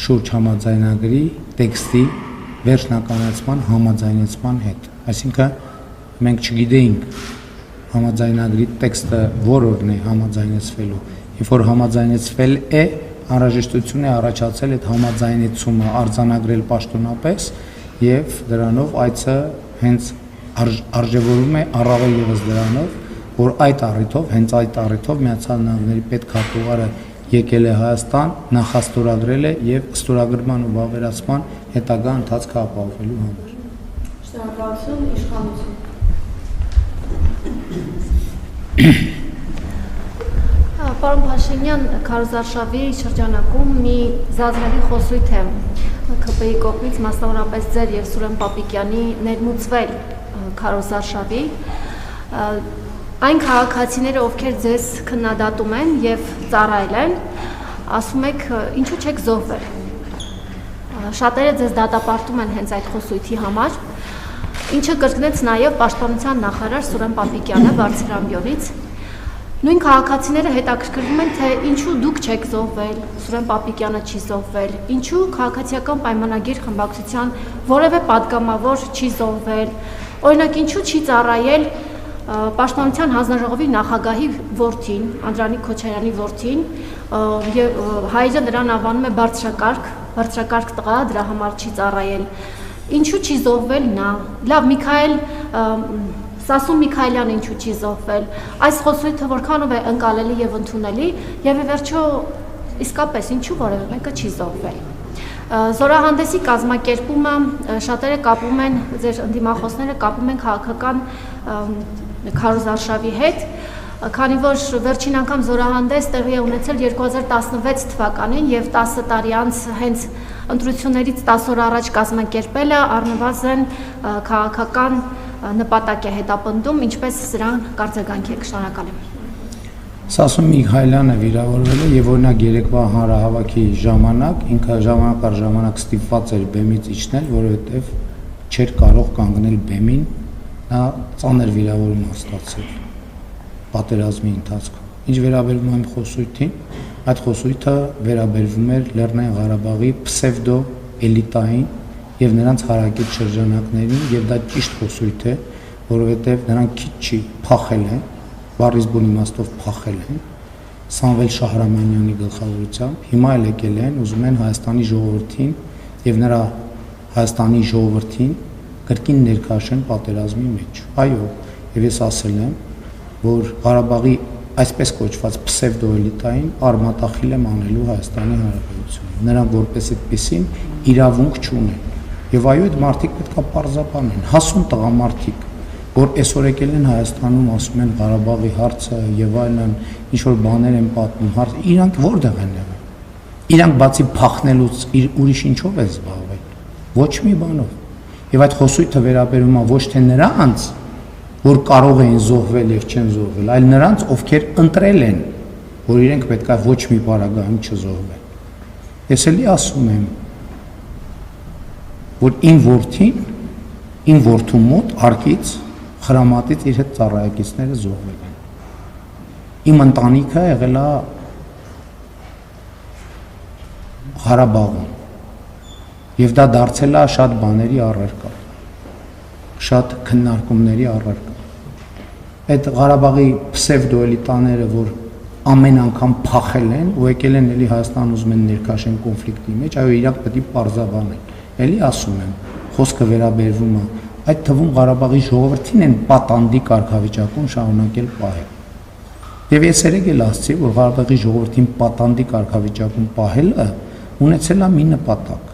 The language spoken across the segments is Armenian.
շուրջ համաձայնագրի տեքստի վերջնականացման համաձայնեցման հետ։ Այսինքն մենք չգիտեինք համաձայնագրի տեքստը որ օրն է համաձայնեցվելու, երբ որ համաձայնեցվել է, անհրաժեշտություն է առաջացել այդ համաձայնեցումը արձանագրել պաշտոնապես եւ դրանով այցը հենց արժևորում է առավել ևս դրանով, որ այդ առիթով, հենց այդ առիթով Միացյալ Նահանգների պետքարտուղարը եկել է Հայաստան, նախաստորագրել է եւ ստորագրման ու վավերացման հետագա ընթացքը ապահովելու համար։ Շնորհակալություն, իշխանություն։ Պարոն Փաշինյան, քարոզարշավի շրջանակում մի զազվելի խոսույթ է ԿՊԻ կողմից, մասնավորապես ձեր եւ Սուրեն Պապիկյանի ներմուծվել քարոզարշավի այն քաղաքացիները, ովքեր ձեզ քննադատում են եւ ծառայել են, ասում եք, ինչու չեք զոհվել։ Շատերը ձեզ դատապարտում են հենց այդ խոսույթի համար, ինչը կրկնեց նաեւ պաշտպանության նախարար Սուրեն Պապիկյանը Բարձրամբյոնից։ Նույն քաղաքացիները հետաքրքրվում են, թե ինչու դուք չեք զոհվել, Սուրեն Պապիկյանը չի զոհվել, ինչու քաղաքացիական պայմանագիր խմբակցության որևէ պատգամավոր չի զոհվել, օրինակ ինչու չի ծառայել Պաշտպանության հանձնաժողովի նախագահի որդին, Անդրանիկ Քոչարյանի որդին, եւ հայրը նրան անվանում է բարձրակարգ տղա, դրա համար չի ծառայել։ Ինչու չի զոհվել նա։ Լավ, Սասուն Միքայելյանը ինչու չի զոհվել։ Այս խոսույթը որքանով է ընկալելի եւ ընդունելի, եւ ի վերջո իսկապես ինչու որևէ մեկը չի զոհվել։ Զորահանդեսի կազմակերպումը շատերը կապում են, ձեր ընդդիմախոսները կապում են քաղաքական քարոզարշավի հետ, քանի որ վերջին անգամ զորահանդես տեղի է ունեցել 2016 թվականին եւ 10 տարի անց հենց ընտրություններից 10 օր առաջ կազմակերպելը առնվազն քաղաքական նպատակ է հետապնդում, ինչպես սրան կարձագանքի եք։ Շնորհակալ եմ։ Սասուն Միքայելյանը վիրավորվել է եւ օրինակ երեկվա հանրահավաքի ժամանակ ինքը ժամանակ առ ժամանակ ստիպված էր բեմից իջնել, որովհետեւ չէր կարող կանգնել բեմին, նա ծանր վիրավորում ստացել պատերազմի ընթացքում։ Ինչ վերաբերում է խոսույթին, այդ խոսույթը վերաբերվում էր Լեռնային Ղարաբաղի պսևդո էլիտային եւ նրանց հարակից շրջանակներին եւ դա ճիշտ խոսույթ է, որովհետեւ նրանք քիչ չի փախել են, բառից բուն իմաստով փախել են Սամվել Շահրամանյանի գլխավորությամբ, հիմա էլ եկել են, ուզում են Հայաստանի ժողովրդին եւ նրա Հայաստանի ժողովրդին կրկին ներքաշեն պատերազմի մեջ։ Այո, եւ ես ասել եմ, որ Ղարաբաղի այսպես կոչված պսևդոէլիտային արմատախիլ եմ անելու Հայաստանի Հանրապետությունը։ Նրանք որպես այդպեսին իրավունք չունեն։ Եվ այո, այդ մարդիկ պետքա պարզաբանեն, հասուն տղամարդիկ, որ այսօր եկել են Հայաստանում, ասում են Ղարաբաղի հարցը եւ այլն, ինչ որ բաներ են պատմում, իրանք որտեղ են եղել։ Իրանք բացի փախնելուց ուրիշ ինչով է զբաղվել։ Ոչ մի բանով։ Եվ այդ խոսույթը վերաբերում է ոչ թե նրանց, որ կարող էին զոհվել եւ չեն զոհվել, այլ նրանց, ովքեր ընտրել են, որ իրենք պետքա ոչ մի պարագայում չզոհվեն։ Ես էլի ասում եմ, որ իմ որդու մոտ արկից խրամատից իր հետ ծառայակիցները զոհվել են։ Իմ ընտանիքը եղել է Ղարաբաղում եւ դա դարձել է շատ բաների առարկա, շատ քննարկումների առարկա։ Այդ Ղարաբաղի պսևդոէլիտաները, որ ամեն անգամ փախել են ու եկել են էլի Հայաստան ուզում են ներքաշեն կոնֆլիկտի մեջ, այո, իրանք պետք է պարզաբանեն։ Էլի ասում եմ, խոսքը վերաբերվում է այդ թվում Ղարաբաղի ժողովրդին են պատանդի կարգավիճակում շարունակել պահել։ Եվ ես երեք էլ ասացի, որ Ղարաբաղի ժողովրդին պատանդի կարգավիճակում պահելը ունեցել է մի նպատակ։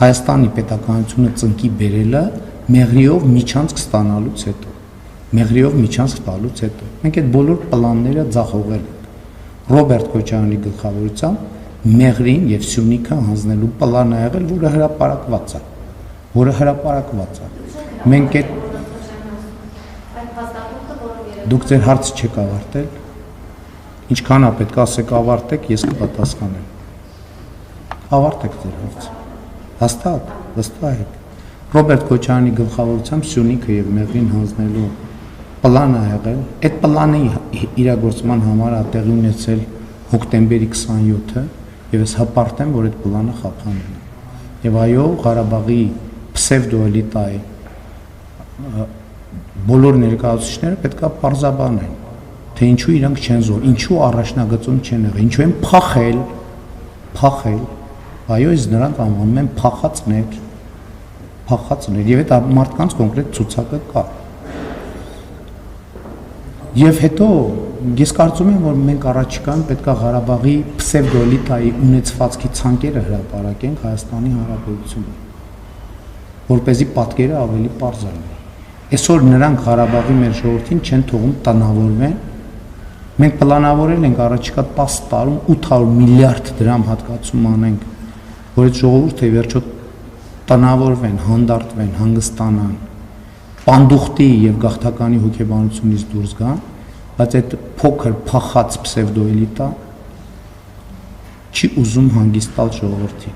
Հայաստանի պետականությունը ծնկի բերելը մեղրիով միջանցք ստանալուց հետո։ Մեղրիով միջանցք տալուց հետո։ Մենք այդ բոլոր պլանները ձախողել ենք։ Ռոբերտ Քոչարյանի գլխավորությամբ Մեղրին եւ Սյունիքը հանձնելու պլան է եղել, որը հրապարակված է։ Մենք այդ դուք ձեր հարցը չեք ավարտել։ Ինչքան է պետք ասեք ավարտեք, ես կպատասխանեմ։ Ավարտեք ձեր հարցը։ Հաստատ, վստահ եք։ Ռոբերտ Քոչարյանի գլխավորությամբ Սյունիքը եւ Մեղրին հանձնելու պլան է եղել։ Այդ պլանի իրագործման համար է տեղի ունեցել հոկտեմբերի 27-ը, եւ ես հպարտ եմ, որ այդ պլանը խափանեն։ Եվ այո, Ղարաբաղի պսևդոէլիտայի բոլոր ներկայացուցիչները պետք է պարզաբանեն, թե ինչու իրանք չեն զոր, ինչու առաջնագծում չեն եղել, ինչու են փախել, այո, ես նրանք անվանում են փախածներ, եւ այդ մարդկանց կոնկրետ ցուցակը կա։ Եվ հետո ես կարծում եմ, որ մենք առաջիկայում պետք է Ղարաբաղի պսևդոէլիտայի ունեցվածքի ցանկերը հրապարակենք Հայաստանի Հանրապետությունում, որպեսզի պատկերը ավելի պարզ լինի։ Այսօր նրանք Ղարաբաղի մեր ժողովրդին չեն թողում տնավորվեն։ Մենք պլանավորել ենք առաջիկա 10 տարում 800 միլիարդ դրամ հատկացում անենք, որ այդ ժողովուրդը վերջո տնավորվեն, հանդարտվեն, հանգստանան, պանդուխտի եւ գաղթականի հոգեբանությունից դուրս գան, բայց այդ փոքր փախած պսևդոէլիտա չի ուզում հանգստալ ժողովրդին։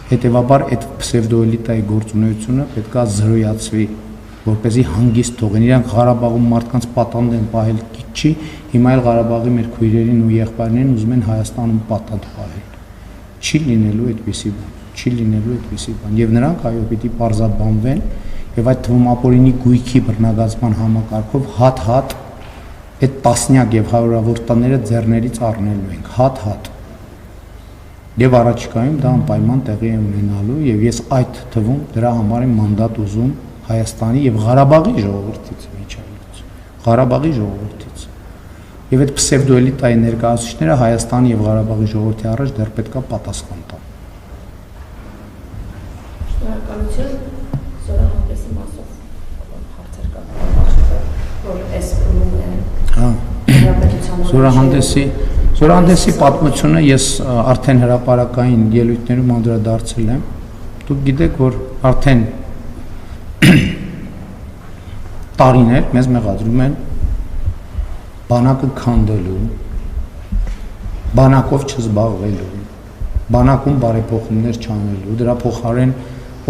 Հետևաբար այդ պսևդոէլիտայի գործունեությունը պետք է զրոյացվի, որպեսզի հանգիստ թողեն։ Իրանք Ղարաբաղում մարդկանց պատանդ են պահել չի, հիմա էլ Ղարաբաղի մեր քույրերին ու եղբայրներին ուզում են Հայաստանում պատանդ պահել։ Չի լինելու այդպիսի բան, չի լինելու այդպիսի բան։ Եվ նրանք այո պիտի պարզաբանվեն եւ այդ թվում ապօրինի գույքի բռնագազման համակարգով հատ-հատ այդ տասնյակ եւ հարյուրավոր տները ձեռներից առնելու ենք, հատ-հատ։ Եվ առաջիկայում դա անպայման տեղի է ունենալու եւ ես այդ թվում դրա համար եմ մանդատ ուզում Հայաստանի եւ Ղարաբաղի ժողովրդից միջավայրից, Ղարաբաղի ժողովրդից։ Եվ այդ պսևդոէլիտայի ներկայացուցիչները Հայաստանի եւ Ղարաբաղի ժողովրդի առաջ դեռ պետքա պատասխան տան։ Շնորհակալություն, զորահանդեսի մասով հարցեր կան, որ այս փուլում են Զորահանդեսի պատմությունը ես արդեն հրապարակային ելույթներում անդրադարձել եմ։ Դուք գիտեք, որ արդեն տարիներ մեզ մեղադրում են բանակը քանդելու, բանակով չզբաղվելու, բանակում բարեփոխումներ չանելու, դրա փոխարեն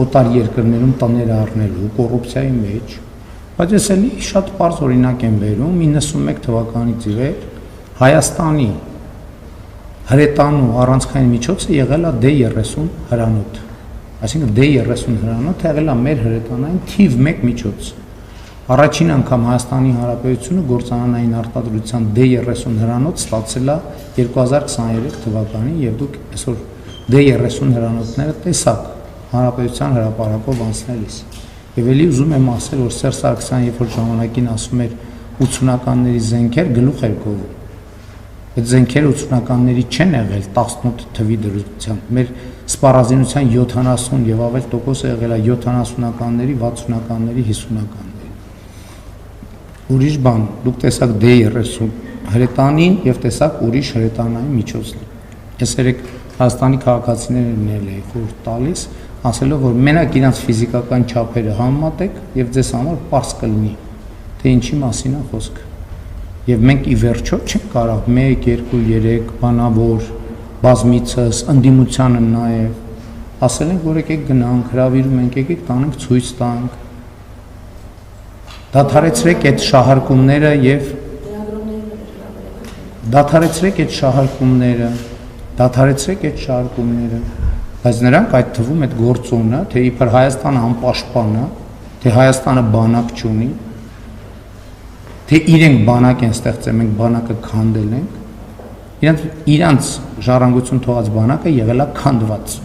օտար երկրներում տներ առնելու, կոռուպցիայի մեջ, բայց ես էլի շատ պարզ օրինակ եմ բերում 91 թվականից ի վեր Հայաստանի հրետանու առանցքային միջոցը եղել է D30 հրանոթ, այսինքն D30 հրանոթը եղել է մեր հրետանային թիվ 1 միջոց։ Առաջին անգամ Հայաստանի Հանրապետությունը գործարանային արտադրության D30 հրանոթ ստացել է 2023 թվականին եւ դուք այսօր D30 հրանոթները տեսաք Հանրապետության հրապարակով անցնելիս։ Եվ էլի ուզում եմ ասել, որ Սերժ Սարգսյանը երբ որ ժամանակին ասում էր 80-ականների զենքեր գլուխ էր կովում։ Այդ զենքերը 80-ականների չեն եղել 18 թվի դրությամբ։ Մեր սպառազինության 70 եւ ավել տոկոսը եղել է 70-ականների, 60-ականների, 50-ականների։ Ուրիշ բան, դուք տեսաք D30 հրետանին եւ տեսաք ուրիշ հրետանային միջոցներ։ Ես երեք Հայաստանի քաղաքացիներին էի խորհուրդ տալիս, ասելով, որ մենակ իրանց ֆիզիկական չափերը համեմատեք եւ ձեզ համար պարզ կլինի, թե ինչի մասին է խոսքը։ Եվ մենք ի վերջո չենք կարող 1, 2, 3 բանավոր բազմիցս ընդդիմությանը նաեւ ասել ենք, որ եկեք գնանք, հրավիրում ենք, եկեք տանենք ցույց տանք։ Դադարեցրեք այդ շահարկումները եւ դադարեցրեք այդ շահարկումները, բայց նրանք այդ թվում այդ գործոնը, թե իբր Հայաստանը անպաշտպան է, թե Հայաստանը բանակ չունի, թե իրենք բանակ են ստեղծել, մենք բանակը քանդել ենք, իրանց ժառանգություն թողած բանակը եղել է քանդված։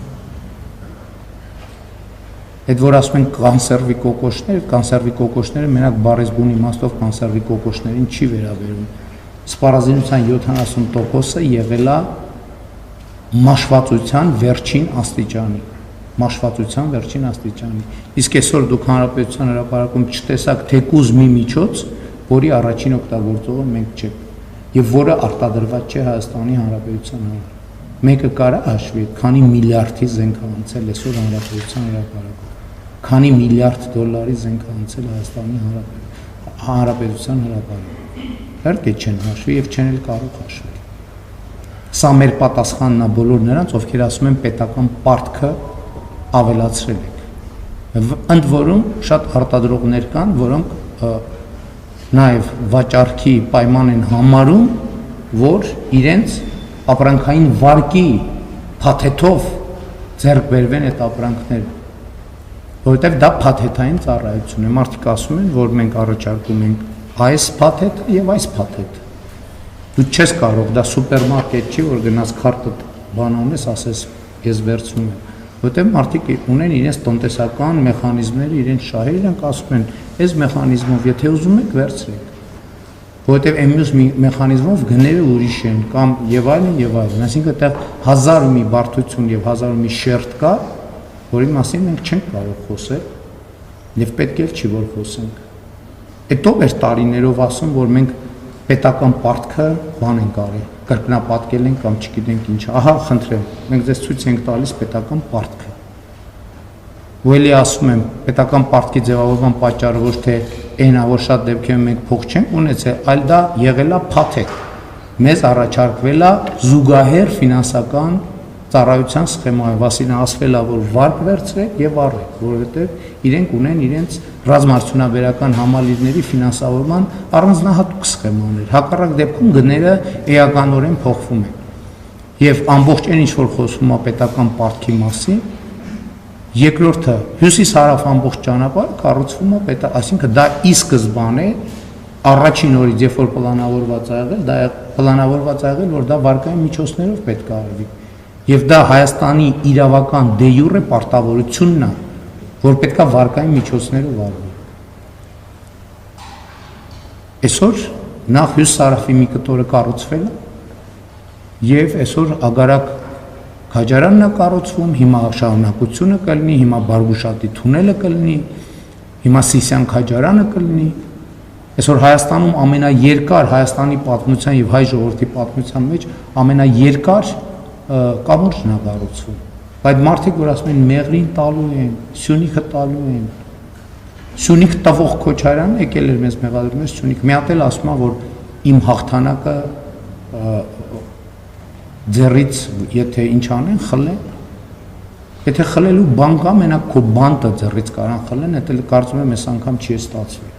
Այդ որ ասում են կանսերվի կոկոշները մենակ բառեզբուն իմաստով կանսերվի կոկոշներին չի վերաբերում։ Սպառազինության 70%-ը եղել է մաշվածության վերջին աստիճանի։ Իսկ այսօր դուք Հանրապետության հրապարակում չտեսաք թեկուզ մի միջոց, որի առաջին օգտագործողը մենք չենք, եւ որը արտադրված չէ Հայաստանի Հանրապետության համար։ Մեկը կարա հաշվի, քանի միլիարդի զենք է անցել այսօր Հանրապետության հրապարակում, քանի միլիարդ դոլարի զենք է անցել Հայաստանի Հանրապետության հրապարակում։ Իհարկե չեն հաշվի եւ չեն էլ կարող հաշվել։ Սա մեր պատասխանն է բոլոր նրանց, ովքեր ասում են պետական պարտքը ավելացրել եք։ Ընդ որում շատ արտադրողներ կան, որոնք նաև վաճառքի պայման են համարում, որ իրենց ապրանքային վարկի փաթեթով ձեռք բերվեն այդ ապրանքները, որովհետև դա փաթեթային ծառայություն է։ Մարդիկ ասում են, որ մենք առաջարկում ենք այս փաթեթը եւ այս փաթեթը։ Դու չես կարող, դա սուպերմարկետ չի, որ գնաց քարտը բան անես, ասես ես վերցնում եմ, որովհետև մարդիկ ունեն իրենց տնտեսական մեխանիզմները, իրենց շահերը, իրենք ասում են, այս մեխանիզմով եթե ուզում եք վերցրեք, որովհետև այն մյուս մեխանիզմով գները ուրիշ են կամ եւ այլն եւ այլն, այսինքն այդտեղ հազար ու մի բարդություն եւ հազար ու մի շերտ կա, որի մասին մենք չենք կարող խոսել եւ պետք էլ չի որ խոսենք։ Այդ ով էր տարիներով ասում, որ մենք պետական պարտքը բան ենք արել, կրկնապատկել ենք կամ չգիտենք ինչ։ Ահա, խնդրեմ, մենք ձեզ ցույց ենք տալիս պետական պարտքը։ Ու էլի ասում եմ, պետական պարտքի ձևավորման պատճառը ոչ թե այնա, որ շատ դեպքերում մենք փող չենք ունեցել, այլ դա եղել է փաթեթ։ Մեզ առաջարկվել է զուգահեռ ֆինանսական ծառայության սխեմայով, ասինքն ասվել է, որ վարկ վերցրեք եւ առեք, որովհետեւ իրենք ունեն իրենց ռազմարտունաբերական համալիրների ֆինանսավորման առանձնահատուկ սխեմաներ։ Հակառակ դեպքում գները էականորեն փոխվում են։ Եվ ամբողջ այն ինչ որ խոսվում է պետական պարտքի մասին, երկրորդը հյուսիս-հարավ ամբողջ ճանապարհը կառուցվում է այսինքն դա ի սկզբանե առաջին օրից երբ որ պլանավորված ա եղել, դա պլանավորված ա եղել, որ դա վարկային միջոցներով պետք է արվի։ Եվ դա Հայաստանի իրավական դե յուրե պարտավորությունն է, որ պետք է վարկային միջոցներով արվի։ Այսօր նախ հյուսիս-հարավի մի կտորը կառուցվել է, եւ այսօր Ագարակ քաջարանն է կառուցվում, հիմա շարունակությունը կլինի, հիմա Բարգուշատի թունելը կլինի, հիմա Սիսյան քաջարանը կլինի։ Այսօր Հայաստանում ամենաերկար Հայաստանի պատմության եւ հայ ժողովրդի պատմության մեջ ամենաերկար կամուրջն է կառուցվում։ Բայց մարդիկ որ ասում են Մեղրին տալու են, Սյունիքը տալու են։ Սյունիք տվող Քոչարյանն եկել էր մեզ մեղադրում, Սյունիք մի հատ էլ ասում է, որ իմ հաղթանակը ձեռից եթե ինչ անեն, խլեն։ Եթե խլելու բան կա, մենակ քո բանտը ձեռից կարան խլեն, դա էլ կարծում եմ այս անգամ չի ստացվի։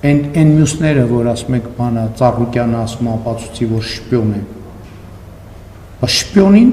Այն մյուսները, որ ասում եք, բանը Ծառուկյանը ասում ապացուցի, որ շպիոն են։ Շպիոնին